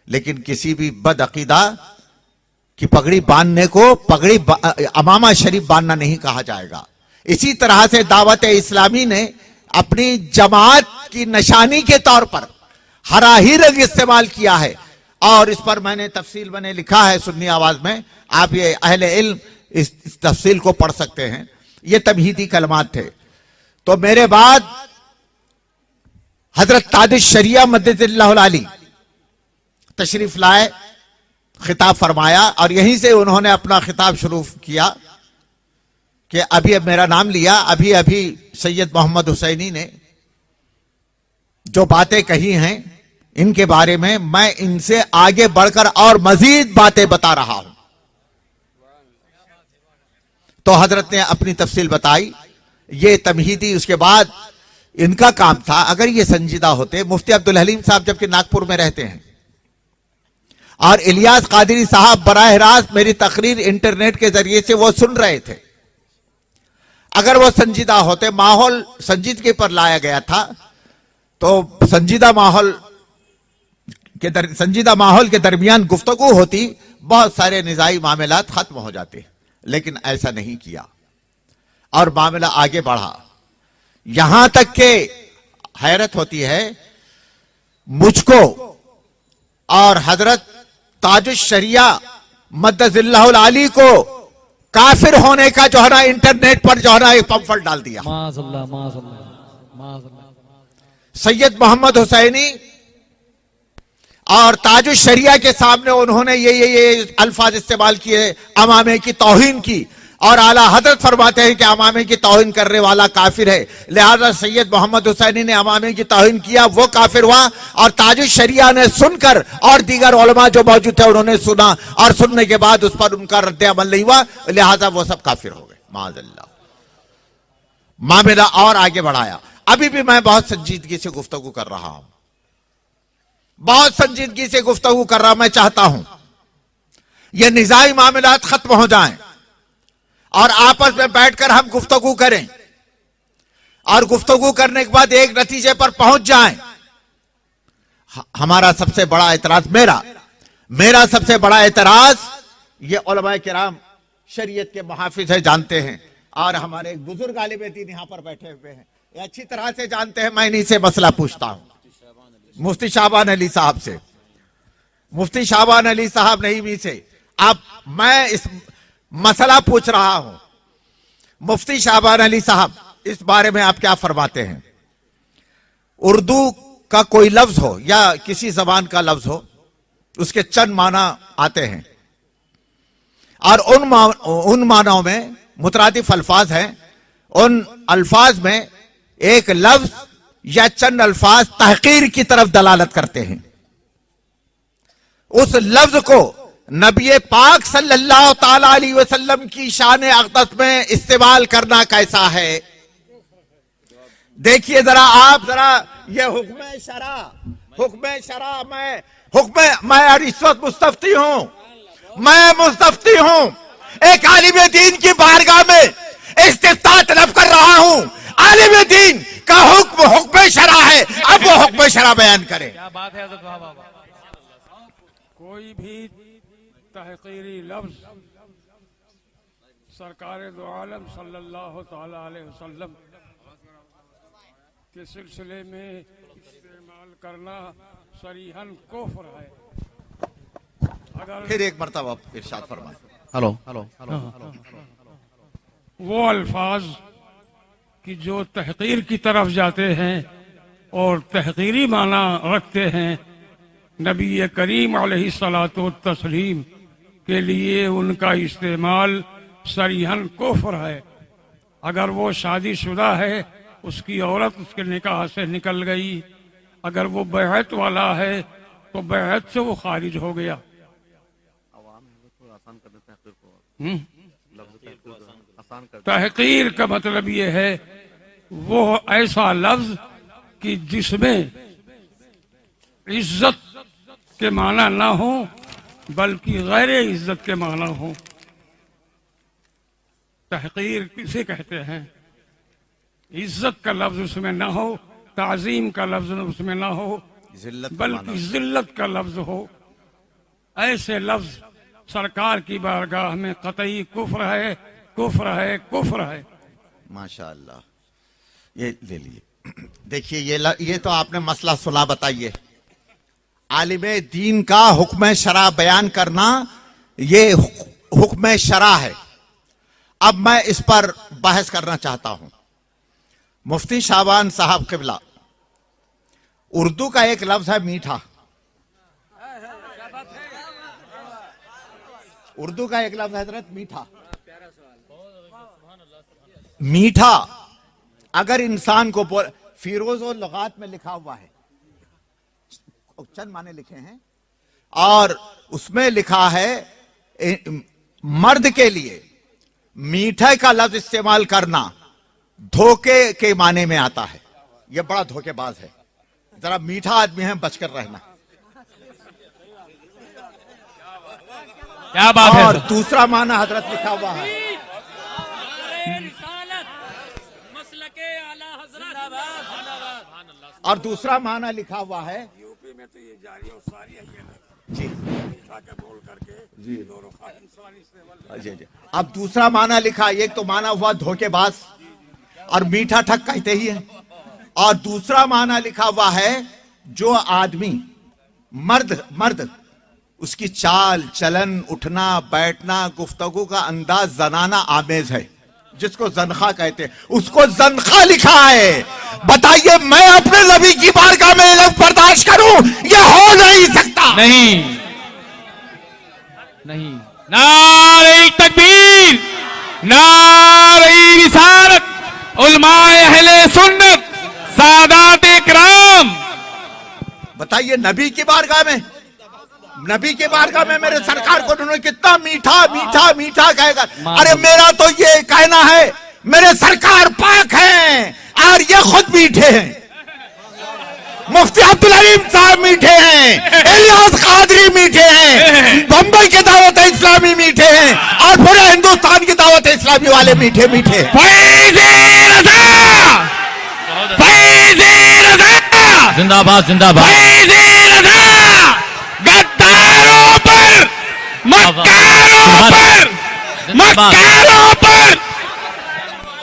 लेकिन किसी भी बदअकीदा की पगड़ी बांधने को पगड़ी अमामा शरीफ बांधना नहीं कहा जाएगा। इसी तरह से दावत इस्लामी ने अपनी जमात की निशानी के तौर पर हरा ही रंग इस्तेमाल किया है, और इस पर मैंने तफसील मैंने लिखा है सुन्नी आवाज में, आप ये अहले इल्म इस तफसील को पढ़ सकते हैं। ये तमहीदी कलमात थे। तो मेरे बाद हजरत ताजुश शरिया मद्दतिल्लाहुल आली तशरीफ लाए, खिताब फरमाया, और यहीं से उन्होंने अपना खिताब शुरू किया कि अभी अब मेरा नाम लिया, अभी अभी सैयद मोहम्मद हुसैनी ने जो बातें कही हैं इनके बारे में मैं इनसे आगे बढ़कर और मजीद बातें बता रहा हूं। तो हजरत ने अपनी तफसील बताई, ये तमहीदी। उसके बाद इनका काम था, अगर ये संजीदा होते, मुफ्ती अब्दुल हलीम साहब जबकि नागपुर में रहते हैं और इलियास कादरी साहब बराह रास्त मेरी तकरीर इंटरनेट के जरिए से वो सुन रहे थे, अगर वो संजीदा होते, माहौल संजीदगी पर लाया गया था, तो संजीदा माहौल के दरमियान गुफ्तगू होती, बहुत सारे निजाई मामलात खत्म हो जाते, लेकिन ऐसा नहीं किया और मामला आगे बढ़ा। यहां तक के हैरत होती है मुझको और हजरत ताजुश शरिया मद्दतिल्लाहुल आली को काफिर होने का जो है ना इंटरनेट पर जो है ना एक पंफलेट डाल दिया। सैयद मोहम्मद हुसैनी और ताजुश शरिया के सामने उन्होंने ये अल्फाज इस्तेमाल किए, अमामे की तौहीन की, और आला हजरत फरमाते हैं कि अमामे की तौहीन करने वाला काफिर है, लिहाजा सैयद मोहम्मद हुसैनी ने अमामे की तौहीन किया, वो काफिर हुआ। और ताजुश शरिया ने सुनकर और दीगर उलमा जो मौजूद थे उन्होंने सुना, और सुनने के बाद उस पर उनका रद्द अमल नहीं हुआ, लिहाजा वो सब काफिर हो गए। माज़अल्लाह। मामला और आगे बढ़ाया। अभी भी मैं बहुत संजीदगी से गुफ्तगू कर रहा हूं, बहुत संजीदगी से गुफ्तगू कर रहा। मैं चाहता हूं ये निजाई मामलात खत्म हो जाएं और आपस में बैठकर हम गुफ्तगू करें, और गुफ्तगू करने के बाद एक नतीजे पर पहुंच जाएं। हमारा सबसे बड़ा एतराज, मेरा सबसे बड़ा एतराज, ये उलमाए किराम शरीयत के मुहाफिज है, जानते हैं, और हमारे एक बुजुर्ग आलिम दीन यहां पर बैठे हुए हैं, ये अच्छी तरह से जानते हैं। मैं इन्हीं से मसला पूछता हूं, मुफ्ती शाबान अली साहब से। मुफ्ती शाबान अली साहब नईमी से मैं इस मसला पूछ रहा हूं। मुफ्ती शाबान अली साहब, इस बारे में आप क्या फरमाते हैं? उर्दू का कोई लफ्ज हो या किसी जबान का लफ्ज हो, उसके चंद माना आते हैं, और उन मानों में मुतरादिफ अल्फाज हैं। उन अल्फाज में एक लफ्ज या चंद अल्फाज तहकीर की तरफ दलालत करते हैं। उस लफ्ज को नबी पाक सल्लल्लाहु ताला अलैहि वसल्लम की शान अक़दस में इस्तेमाल करना कैसा है? देखिए जरा आप, जरा ये हुक्म शरा मैं इस वक्त मुस्तफ्ती हूं, मैं मुस्तफ्ती हूं, एक आलिम दीन की बारगाह में इस्तिफ्ता तलब कर रहा हूं। आलिम दीन का हुक्म शरा है, अब वो हुक्म शरा बयान करें। क्या बात है? कोई भी तहकीरी लफ्ज सरकार दो आलम सल्लल्लाहु ताला अलैहि वसल्लम के सिलसिले में इस्तेमाल करना सरीहन कुफ्र है। अगर फिर एक मर्तबा इरशाद फरमाएं। हेलो वो अल्फाज कि जो तहकीर की तरफ जाते हैं और तहकीरी माना रखते हैं, नबी करीम अलैहिस्सलातु तस्लीम के लिए उनका इस्तेमाल सरीहन कुफ्र है। अगर वो शादीशुदा है, उसकी औरत उसके निकाह से निकल गई, अगर वो बैहत वाला है तो बैहत से वो खारिज हो गया। तहकीर का मतलब ये है वो ऐसा लफ्ज कि जिसमें इज्जत के माना ना हो बल्कि गैर इज्जत के माना हो। तहकीर किसे कहते हैं? इज्जत का लफ्ज उसमें ना हो, ताजीम का लफ्ज उसमें ना हो, बल्कि जिल्लत का लफ्ज हो। ऐसे लफ्ज सरकार की बारगाह में कतई कुफ्र है, कुफ्र है, कुफ्र है। माशाअल्लाह, ये ले लिए। देखिए ये तो आपने मसला सुना, बताइए। आलिम दीन का हुक्म शरा बयान करना, ये हुक्म शरा है। अब मैं इस पर बहस करना चाहता हूं। मुफ्ती शाबान साहब किबला, उर्दू का एक लफ्ज है मीठा। उर्दू का एक लफ्ज है हजरत मीठा। मीठा अगर इंसान को बोल, फिरोज और लुगात में लिखा हुआ है, चंद माने लिखे हैं, और उसमें लिखा है मर्द के लिए मीठे का लफ्ज इस्तेमाल करना धोखे के माने में आता है। यह बड़ा धोखेबाज है। जरा मीठा आदमी है, बचकर रहना। क्या बात है। और दूसरा माना हजरत लिखा हुआ है, और दूसरा माना लिखा हुआ है, यूपी में तो ये जारी और सारी है जी के बोल करके जी दोनों जी। अब दूसरा माना लिखा, एक तो माना हुआ धोखेबाज और मीठा ठग कहते ही है, और दूसरा माना लिखा हुआ है जो आदमी मर्द उसकी चाल चलन, उठना बैठना, गुफ्तगू का अंदाज जनाना आमेज है, जिसको जनखा कहते हैं, उसको जनखा लिखा है। बताइए, मैं अपने नबी की बारगाह में लफ्ज बर्दाश्त करूं? यह हो नहीं सकता। नहीं नहीं। नारे तकबीर, नारे रिसालत, उलमाए अहले सुन्नत, सादात इकराम। बताइए, नबी की बारगाह में, नबी के बारगाह में मेरे सरकार को उन्होंने कितना मीठा मीठा मीठा कहेगा। अरे मेरा तो ये कहना है, मेरे सरकार पाक हैं और ये खुद मीठे हैं। मुफ्ती अब्दुल हलीम साहब मीठे हैं, इलियास कादरी मीठे हैं, बंबई के दावत इस्लामी मीठे हैं, और पूरे हिंदुस्तान की दावत इस्लामी वाले मीठे मीठे हैं। जिंदाबाद जिंदाबाद। गद्दारों पर, मक्कारों पर, मक्कारों पर।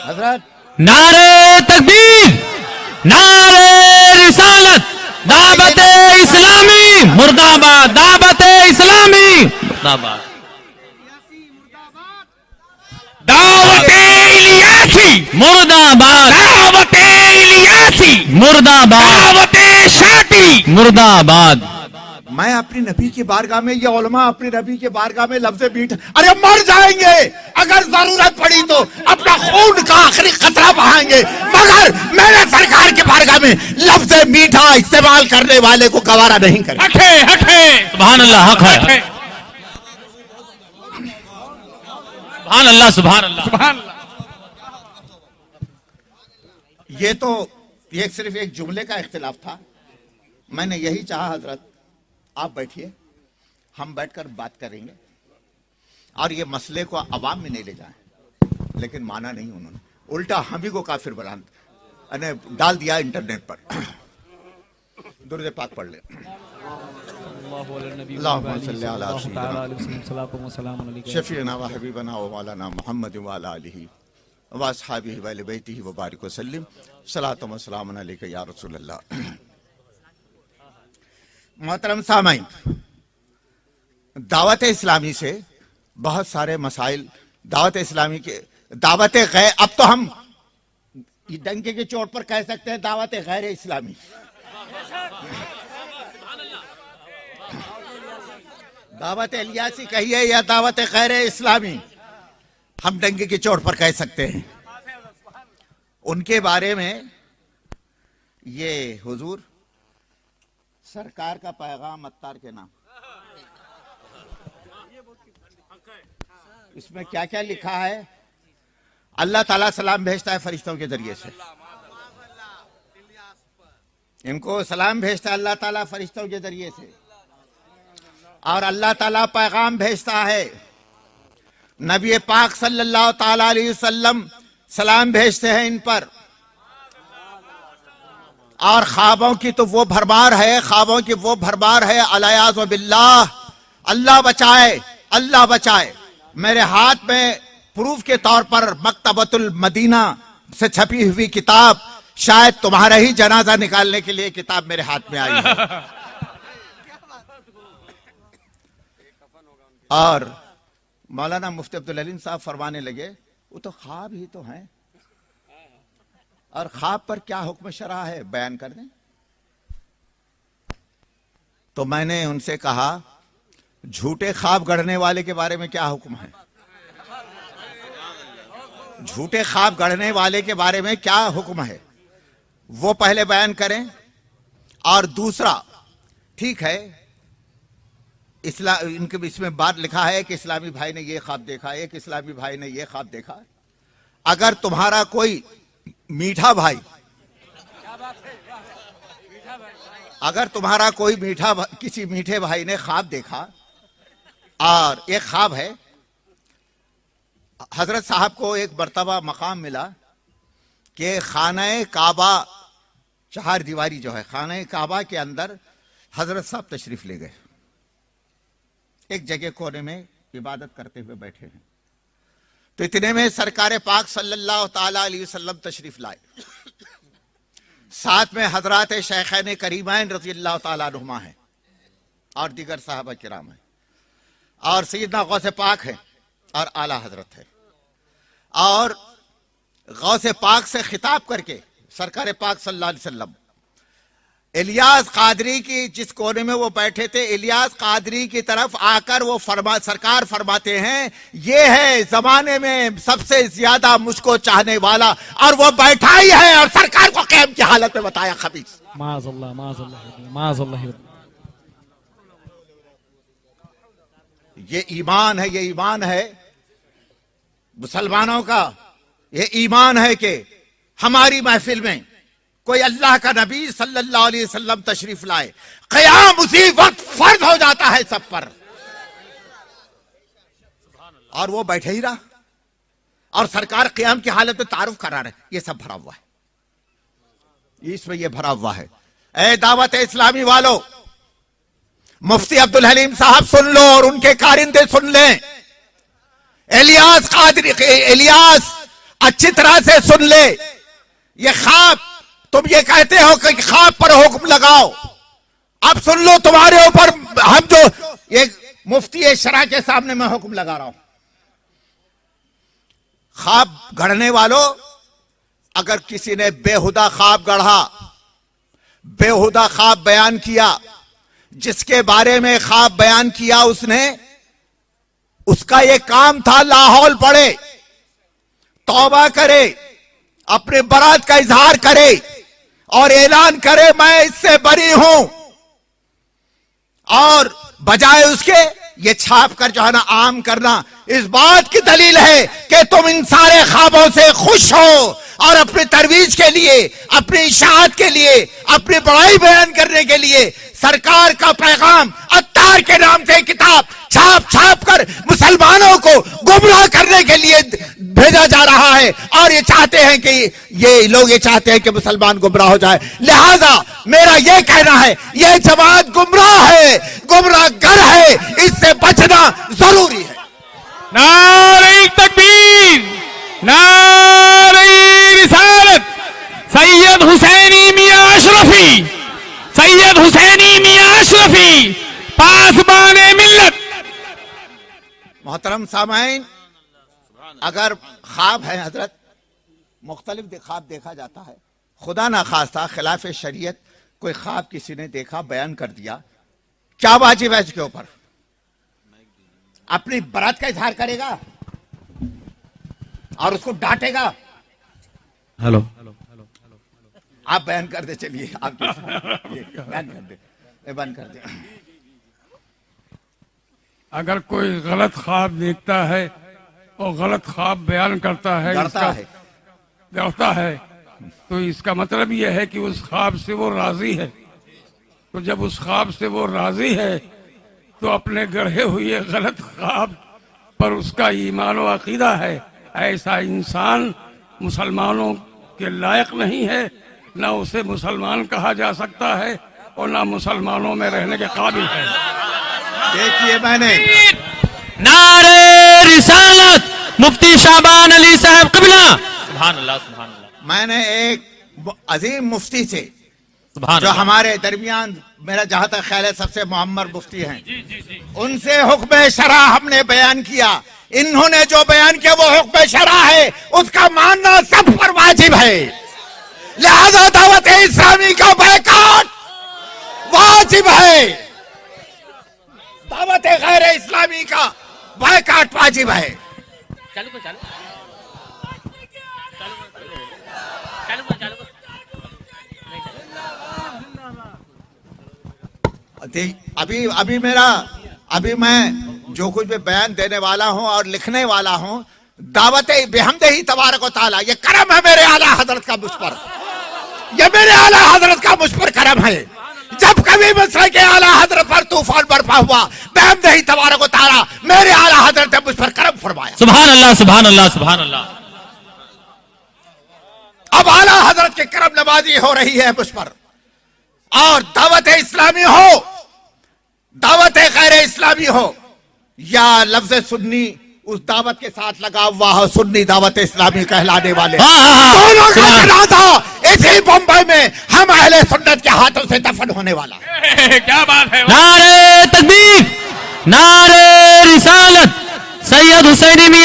हजरत नारे तकबीर, नारे रिसालत, दावत इस्लामी मुर्दाबाद, दावत इस्लामी मुर्दाबाद, दावत इलियासी मुर्दाबाद, दावत इलियासी मुर्दाबाद, दावत शाटी मुर्दाबाद। मैं अपनी नबी की बारगाह में, ये उलमा अपनी नबी के बारगाह में लफ्ज़ मीठा, अरे मर जाएंगे अगर जरूरत पड़ी तो अपना खून का आखिरी खतरा बहाएंगे, मगर मेरे सरकार के बारगाह में लफ्ज़ मीठा इस्तेमाल करने वाले को गवारा नहीं करें। हक है, हक है, सुभान अल्लाह, हक है। सुभान अल्लाह, सुभान अल्लाह, सुभान अल्लाह। ये सिर्फ एक जुमले का इख्तिलाफ था। मैंने यही चाहा, हजरत आप बैठिए, हम बैठकर बात करेंगे, और ये मसले को अवाम में नहीं ले जाएं। लेकिन माना नहीं उन्होंने, उल्टा हम ही को काफिर बना डाल दिया इंटरनेट पर। दुरूद पाक पढ़ ले। शफीना व हबीबना व मौलाना मुहम्मद व अला आलिहि व अस्हाबिहि व अहले बैतिहि व बारिक व सल्लिम सलातो व सलामुन अलैका या रसूल अल्लाह। मोहतरम सामाईन, दावत इस्लामी से बहुत सारे मसाइल, दावत इस्लामी के दावत गैर, अब तो हम डंके के चोट पर कह सकते हैं दावत गैर इस्लामी। दावत इलियासी कहिए या दावत गैर इस्लामी, हम डंके की चोट पर कह सकते हैं। उनके बारे में ये हुजूर सरकार का पैगाम अत्तार के नाम, इसमें क्या क्या लिखा है? अल्लाह ताला सलाम भेजता है फरिश्तों के जरिए से, इनको सलाम भेजता है अल्लाह ताला फरिश्तों के जरिए से, और अल्लाह ताला पैगाम भेजता है। नबी पाक सल्लल्लाहु ताला अलैहि वसल्लम सलाम भेजते हैं इन पर, और ख्वाबों की तो वो भरमार है, ख्वाबों की वो भरमार है, अलियाज़ु बिल्लाह, अल्लाह बचाए, अल्लाह बचाए। मेरे हाथ में प्रूफ के तौर पर मकतबतुल मदीना से छपी हुई किताब, शायद तुम्हारा ही जनाजा निकालने के लिए किताब मेरे हाथ में आई है। और मौलाना मुफ्ती अब्दुल हलीम साहब फरमाने लगे, वो तो ख्वाब ही तो हैं, और ख्वाब पर क्या हुक्म शरा है बयान कर दें। तो मैंने उनसे कहा, झूठे ख्वाब गढ़ने वाले के बारे में क्या हुक्म है? झूठे ख्वाब गढ़ने वाले के बारे में क्या हुक्म है, वो पहले बयान करें। और दूसरा, ठीक है, इनके इसमें बात लिखा है कि इस्लामी भाई ने ये ख्वाब देखा, एक इस्लामी भाई ने ये ख्वाब देखा। अगर तुम्हारा कोई मीठा भाई, अगर तुम्हारा कोई किसी मीठे भाई ने ख्वाब देखा, और एक ख्वाब है, हजरत साहब को एक मर्तबा मकाम मिला कि खाने काबा, चार दीवारी जो है खाने काबा के अंदर हजरत साहब तशरीफ ले गए, एक जगह कोने में इबादत करते हुए बैठे हैं। तो इतने में सरकार पाक सल्लल्लाहु ताला अलैहि वसल्लम तशरीफ लाए, साथ में हजरत शेखैन करीमैन रज़ियल्लाहु ताला अन्हुमा है और दीगर साहबा किराम है, और सैयदना गौसे पाक है और आला हजरत है। और गौसे पाक से खिताब करके सरकार पाक सल्लल्लाहु अलैहि वसल्लम इलियास कादरी की जिस कोने में वो बैठे थे, इलियास कादरी की तरफ आकर वो सरकार फरमाते हैं, ये है जमाने में सबसे ज्यादा मुझको चाहने वाला, और वो बैठा ही है और सरकार को क़याम की हालत में बताया खबीस। माज़अल्लाह माज़अल्लाह माज़अल्लाह। ये ईमान है, ये ईमान है मुसलमानों का। ये ईमान है कि हमारी महफिल में कोई अल्लाह का नबी सल्लल्लाहु अलैहि वसल्लम तशरीफ लाए, क़याम उसी वक्त फर्ज हो जाता है सब पर, और वो बैठे ही रहा और सरकार क़याम की हालत में तारुफ करा रहे। ये सब भरा हुआ है, इसमें ये भरा हुआ है। ए दावत इस्लामी वालों, मुफ्ती अब्दुल हलीम साहब सुन लो और उनके कारिंदे सुन लें। इलियास कादरी, इलियास अच्छी तरह से सुन ले। ये ख्वाब, तुम ये कहते हो कि ख्वाब पर हुक्म लगाओ, अब सुन लो, तुम्हारे ऊपर हम जो ये मुफ्ती शरा के सामने मैं हुक्म लगा रहा हूं। ख्वाब गढ़ने वालों, अगर किसी ने बेहुदा ख्वाब गढ़ा, बेहुदा ख्वाब बयान किया, जिसके बारे में ख्वाब बयान किया उसने, उसका ये काम था लाहौल पड़े, तौबा करे, अपने बरात का इजहार करे और ऐलान करे मैं इससे बरी हूं, और बजाय उसके ये छाप कर जो है ना आम करना, इस बात की दलील है कि तुम इन सारे ख्वाबों से खुश हो और अपनी तरवीज के लिए, अपनी इशाअत के लिए, अपनी बड़ाई बयान करने के लिए सरकार का पैगाम अत्तार के नाम से किताब छाप छाप कर मुसलमानों को गुमराह करने के लिए भेजा जा रहा है। और ये चाहते हैं कि ये लोग ये चाहते हैं कि मुसलमान गुमराह हो जाए। लिहाजा मेरा ये कहना है, ये जमात गुमराह है, गुमराहगर है, इससे बचना जरूरी है। नारे तकबीर, नारे रिसालत, सैयद हुसैनी मियां अशरफी, सैयद हुसैनी मियां अशरफी, पासबाने मिल्लत। मोहतरम सामाईन, अगर ख्वाब है हजरत, मुख्तलिफ ख्वाब देखा जाता है, खुदा ना खास्ता खिलाफ शरीयत कोई ख्वाब किसी ने देखा, बयान कर दिया, क्या वाजिब है इसके ऊपर? अपनी बरात का इजहार करेगा और उसको डांटेगा? हेलो, आप बयान कर दे, चलिए आप बयान कर दे, बयान कर दे। अगर कोई गलत ख्वाब देखता है और गलत ख्वाब बयान करता है, गढ़ता है, तो इसका मतलब यह है कि उस ख्वाब से वो राजी है। तो जब उस ख्वाब से वो राजी है तो अपने गढ़े हुए गलत ख्वाब पर उसका ईमान व अकीदा है, ऐसा इंसान मुसलमानों के लायक नहीं है, ना उसे मुसलमान कहा जा सकता है और ना मुसलमानों में रहने के काबिल है। देखिए मैंने नारे रिसालत मुफ्ती शाबान अली साहब क़िबला। सुभान अल्लाह, सुभान अल्लाह, मैंने एक अजीम मुफ्ती से सुभान जो अल्लाह। हमारे दरमियान मेरा जहां तक ख्याल है सबसे मुअम्मर मुफ्ती हैं, उनसे हुक्म शरा हमने बयान किया। इन्होंने जो बयान किया वो हुक्म शरा है, उसका मानना सब पर वाजिब है। लिहाजा दावत इस्लामी का बायकॉट वाजिब है, दावत गैर इस्लामी का बायकॉट वाजिब है। चालू कर, चालू अभी मैं जो कुछ भी बयान देने वाला हूं और लिखने वाला हूं, दावत बेहमदही तबारक व तआला, ये करम है मेरे आला हजरत का मुझ पर, ये मेरे आला हजरत का मुझ पर करम है। जब कभी मसले के आला हजरत पर तूफान बरपा हुआ, बेहमदही तबारक व तआला मेरे आला हजरत ने मुझ पर करम फरमाया। सुभान अल्लाह, सुभान अल्लाह, सुभान अल्लाह। अब आला हजरत की करम नवाजी हो रही है मुझ पर, और दावत इस्लामी हो, दावत गैर इस्लामी हो, या लफ्ज सुन्नी उस दावत के साथ लगा हुआ हो, सुन्नी दावत इस्लामी कहलाने वाले दोनों का जनाजा इसी बम्बई में हम अहले सुन्नत के हाथों से दफन होने वाला है। क्या बात है। नारे तकबीर, नारे रिसालत, सैयद हुसैनी मियां